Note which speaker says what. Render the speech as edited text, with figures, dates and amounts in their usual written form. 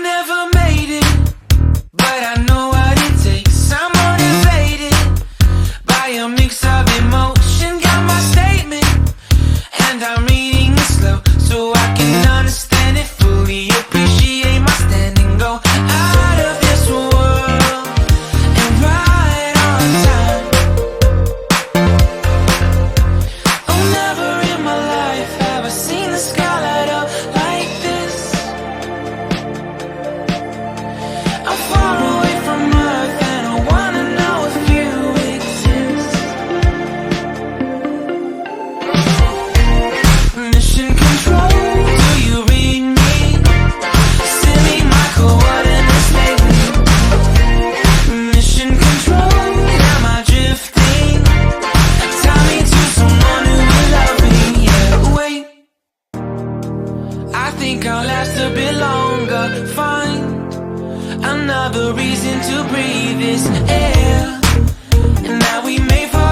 Speaker 1: never made it, but I know what it takes. I'm motivated by a mix of emotion. Got my statement, and I'm reading it slow so I can understand it fully. Appreciate my standing, go out of this world and right on time. Oh, never in my life have I seen the sky light up like this. I'm far away from Earth and I wanna know if you exist. Mission control, do you read me? Send me my coordinates lately. Mission control, am I drifting? Tie me to someone who will love me. Yeah, wait, I think I'll last a bit longer. Find another reason to breathe this air, and now we may fall